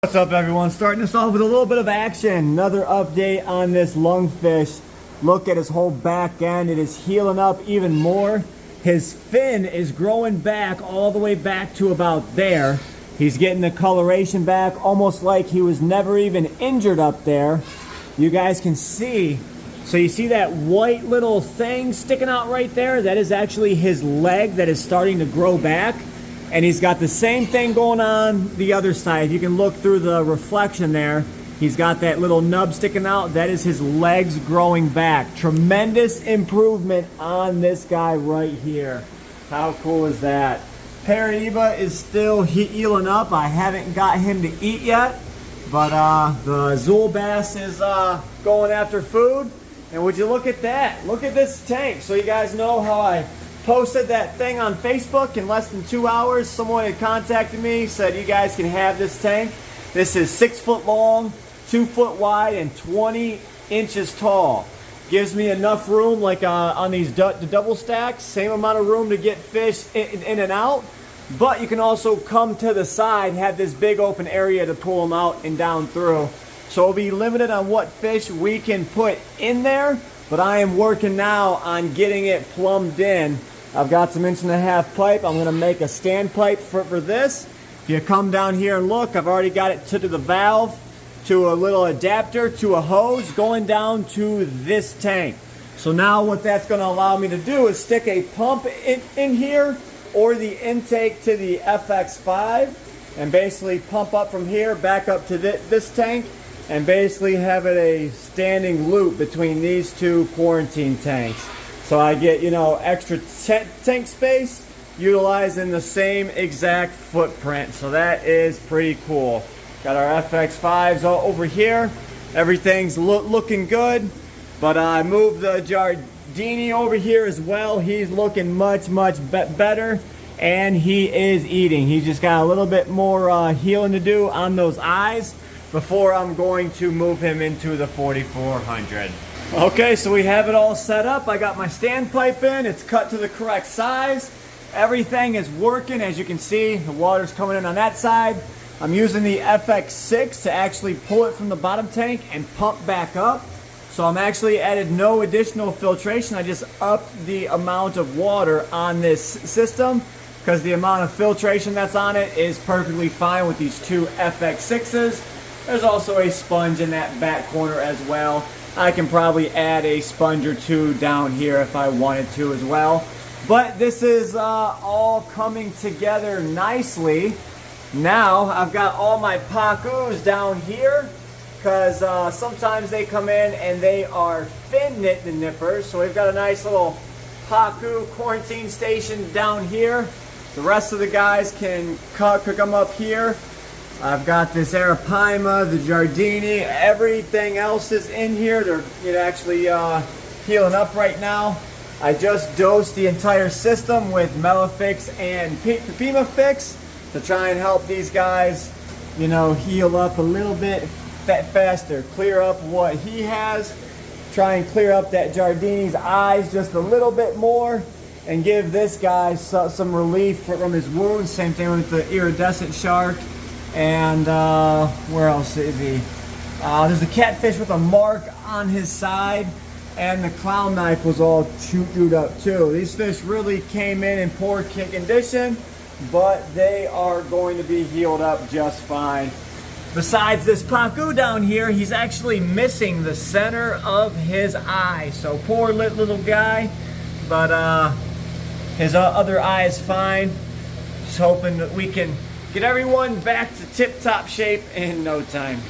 What's up, everyone? Starting this off with a little bit of action. Another update on this lungfish. Look at his whole back end. It is healing up even more. His fin is growing back all the way back to about there. He's getting the coloration back, almost like he was never even injured up there. You guys can see. So you see that white little thing sticking out right there? That is actually his leg that is starting to grow back. And he's got the same thing going on the other side. You can look through the reflection there. He's got that little nub sticking out. That is his legs growing back. Tremendous improvement on this guy right here. How cool is that? Pera is still healing up. I haven't got him to eat yet. But the Azul bass is going after food. And would you look at that? Look at this tank. So you guys know how I posted that thing on Facebook in less than 2 hours. Someone had contacted me, said you guys can have this tank. This is 6 foot long, 2 foot wide, and 20 inches tall. Gives me enough room, like on these double stacks, same amount of room to get fish in and out. But you can also come to the side, have this big open area to pull them out and down through. So we'll be limited on what fish we can put in there, but I am working now on getting it plumbed in. I've got some 1.5 inch pipe. I'm gonna make a stand pipe for this. If you come down here and look, I've already got it to the valve, to a little adapter, to a hose, going down to this tank. So now what that's gonna allow me to do is stick a pump in here, or the intake to the FX5, and basically pump up from here, back up to this tank, and basically have it a standing loop between these two quarantine tanks. So I get, you know, extra tank space utilizing the same exact footprint. So that is pretty cool. Got our FX5s all over here. Everything's looking good. But I moved the Jardini over here as well. He's looking much better. And he is eating. He's just got a little bit more healing to do on those eyes before I'm going to move him into the 4400. Okay, so we have it all set up. I got my standpipe in. It's cut to the correct size. Everything is working. As you can see, the water's coming in on that side. I'm using the FX6 to actually pull it from the bottom tank and pump back up. So I'm actually added no additional filtration. I just upped the amount of water on this system because the amount of filtration that's on it is perfectly fine with these two FX6s. There's also a sponge in that back corner as well. I can probably add a sponge or two down here if I wanted to as well. But this is all coming together nicely. Now I've got all my Pacus down here because sometimes they come in and they are fin nippers. So we've got a nice little Pacu quarantine station down here. The rest of the guys can come up here. I've got this Arapaima, the Jardini, everything else is in here. They're actually healing up right now. I just dosed the entire system with Melafix and Pimafix to try and help these guys, you know, heal up a little bit faster, clear up what he has, try and clear up that Jardini's eyes just a little bit more, and give this guy some relief from his wounds. Same thing with the iridescent shark. And where else is he? There's a catfish with a mark on his side, and the clown knife was all chewed up too. These fish really came in poor condition, but they are going to be healed up just fine. Besides this Pacu down here, he's actually missing the center of his eye. So poor little guy, but his other eye is fine. Just hoping that we can get everyone back to tip-top shape in no time.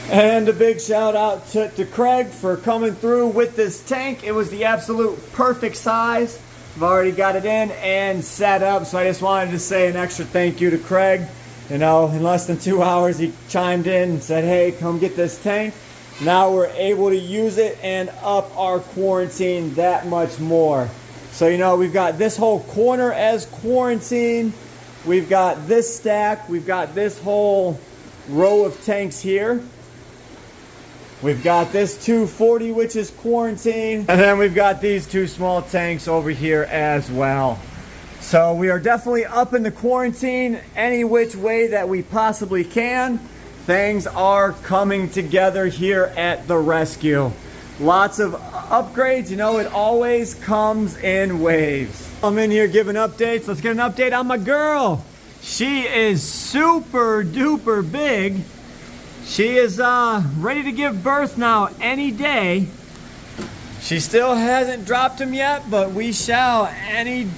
And a big shout out to Craig for coming through with this tank. It was the absolute perfect size. I've already got it in and set up, so I just wanted to say an extra thank you to Craig. You know, in less than 2 hours he chimed in and said, hey, come get this tank. Now we're able to use it and up our quarantine that much more. So, you know, we've got this whole corner as quarantine. We've got this stack. We've got this whole row of tanks here. We've got this 240, which is quarantine. And then we've got these two small tanks over here as well. So we are definitely up in the quarantine any which way that we possibly can. things are coming together here at the rescue. Lots of upgrades, you know, it always comes in waves. I'm in here giving updates. Let's get an update on my girl. She is super duper big. She is ready to give birth now any day. She still hasn't dropped him yet, but we shall any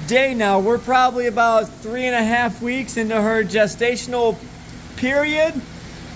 day now. We're probably about 3.5 weeks into her gestational period,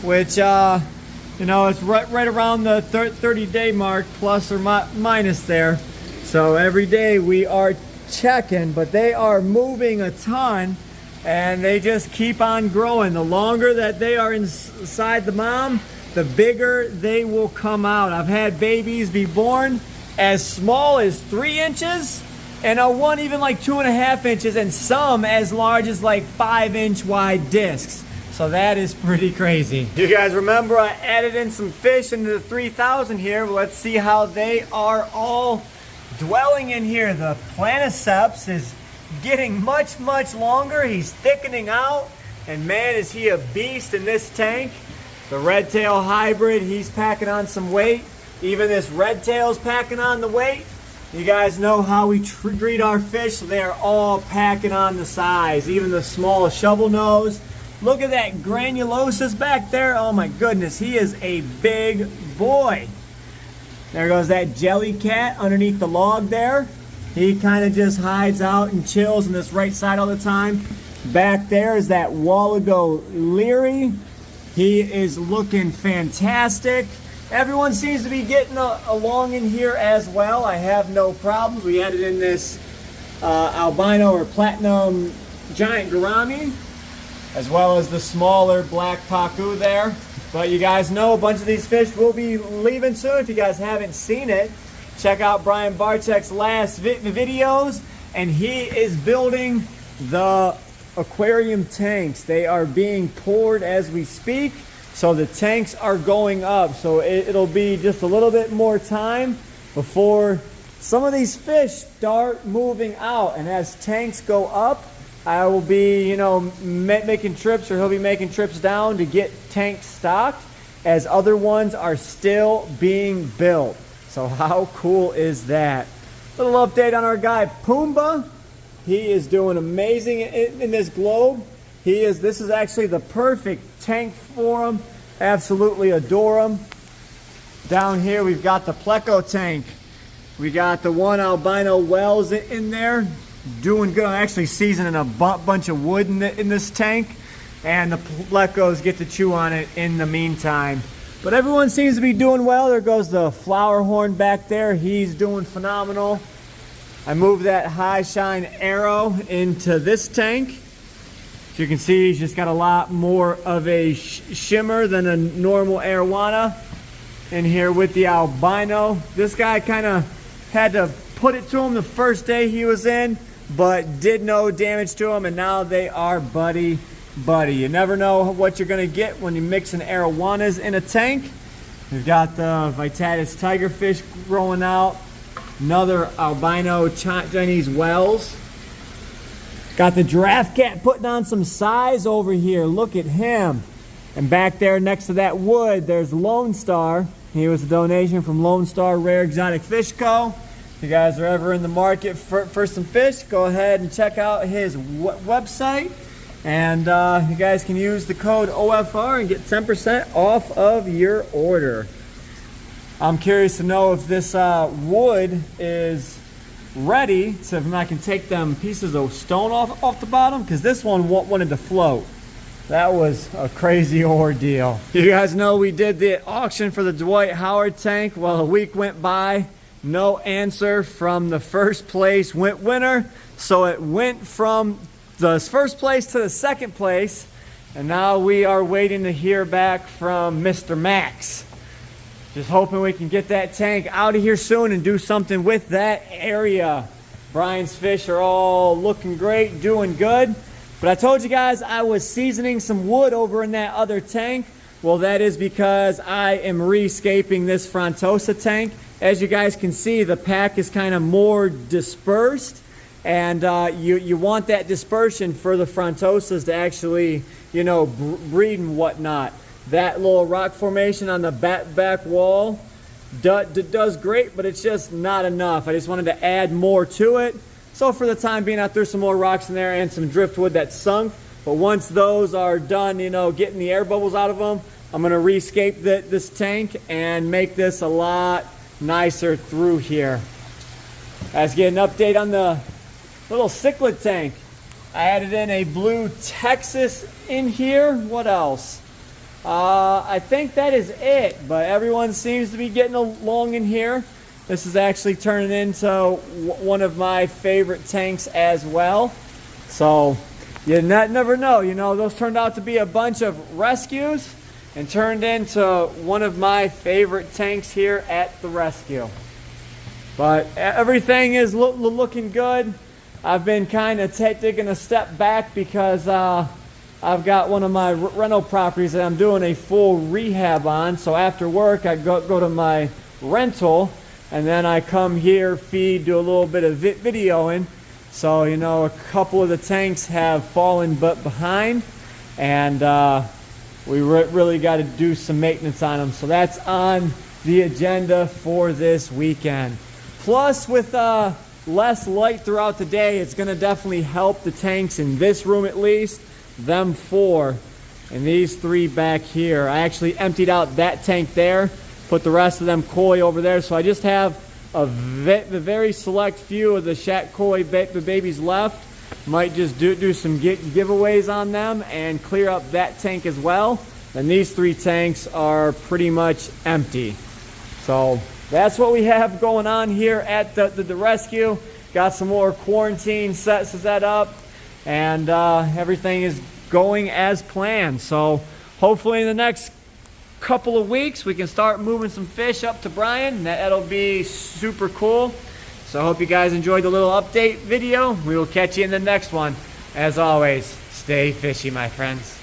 which you know, it's right around the 30-day mark, plus or minus there. So every day we are checking, but they are moving a ton, and they just keep on growing. The longer that they are inside the mom, the bigger they will come out. I've had babies be born as small as 3 inches, and one even like 2.5 inches, and some as large as like 5-inch wide discs. So that is pretty crazy. You guys remember I added in some fish into the 3000 here. Let's see how they are all dwelling in here. The planiceps is getting much longer. He's thickening out, and man, is he a beast in this tank. The red tail hybrid, he's packing on some weight. Even this red tail's packing on the weight. You guys know how we treat our fish. They're all packing on the size. Even the small shovel nose. Look at that granulosis back there. Oh my goodness, he is a big boy. There goes that jelly cat underneath the log there. He kind of just hides out and chills on this right side all the time. Back there is that Wallago Leary. He is looking fantastic. Everyone seems to be getting along in here as well. I have no problems. We added in this albino or platinum giant gourami, as well as the smaller black Pacu there. But you guys know a bunch of these fish will be leaving soon. If you guys haven't seen it, check out Brian Barczyk's last videos, and he is building the aquarium tanks. They are being poured as we speak, so the tanks are going up. So it'll be just a little bit more time before some of these fish start moving out, and as tanks go up, I will be, you know, making trips, or he'll be making trips down to get tanks stocked, as other ones are still being built. So how cool is that? Little update on our guy Pumbaa. He is doing amazing in this globe. This is actually the perfect tank for him. Absolutely adore him. Down here we've got the pleco tank. We got the one albino Wells in there. Doing good. I'm actually seasoning a bunch of wood in this tank, and the plecos get to chew on it in the meantime. But everyone seems to be doing well. There goes the flower horn back there. He's doing phenomenal. I moved that high shine arrow into this tank. As you can see, he's just got a lot more of a shimmer than a normal arowana in here with the albino. This guy kind of had to put it to him the first day he was in, but did no damage to him, and now they are buddy. You never know what you're going to get when you mix an arowanas in a tank. We've got the Vitatus tigerfish growing out. Another albino Chinese Wells. Got the giraffe cat putting on some size over here. Look at him. And back there next to that wood, there's Lone Star. He was a donation from Lone Star Rare Exotic Fish Co. If you guys are ever in the market for some fish, go ahead and check out his website. And you guys can use the code OFR and get 10% off of your order. I'm curious to know if this wood is ready, so if I can take them pieces of stone off the bottom, because this one wanted to float. That was a crazy ordeal. You guys know we did the auction for the Dwight Howard tank. Well, a week went by. No answer from the first place winner. So it went from the first place to the second place. And now we are waiting to hear back from Mr. Max. Just hoping we can get that tank out of here soon and do something with that area. Brian's fish are all looking great, doing good. But I told you guys I was seasoning some wood over in that other tank. Well, that is because I am rescaping this Frontosa tank. As you guys can see, the pack is kind of more dispersed, and you want that dispersion for the Frontosas to actually, you know, breed and whatnot. that little rock formation on the back wall does great, but it's just not enough. I just wanted to add more to it. So for the time being, I threw some more rocks in there and some driftwood that sunk. But once those are done, you know, getting the air bubbles out of them, I'm going to rescape this tank and make this a lot nicer through here. Let's get an update on the little cichlid tank. I added in a blue Texas in here. What else? I think that is it, but everyone seems to be getting along in here. This is actually turning into one of my favorite tanks as well. So you never know, you know, those turned out to be a bunch of rescues and turned into one of my favorite tanks here at the rescue. But everything is looking good. I've been kind of taking a step back because I've got one of my rental properties that I'm doing a full rehab on. So after work, I go to my rental, and then I come here, feed, do a little bit of videoing. So, you know, a couple of the tanks have fallen behind, and we really got to do some maintenance on them. So that's on the agenda for this weekend. Plus, with less light throughout the day, it's going to definitely help the tanks in this room at least. Them 4 and these 3 back here. I actually emptied out that tank there, put the rest of them koi over there, so I just have a very select few of the shat koi babies left. Might just do some giveaways on them and clear up that tank as well. And these 3 tanks are pretty much empty. So that's what we have going on here at the rescue. Got some more quarantine set up, and everything is going as planned. So hopefully in the next couple of weeks we can start moving some fish up to Brian. That'll be super cool. So I hope you guys enjoyed the little update video. We will catch you in the next one. As always, stay fishy, my friends.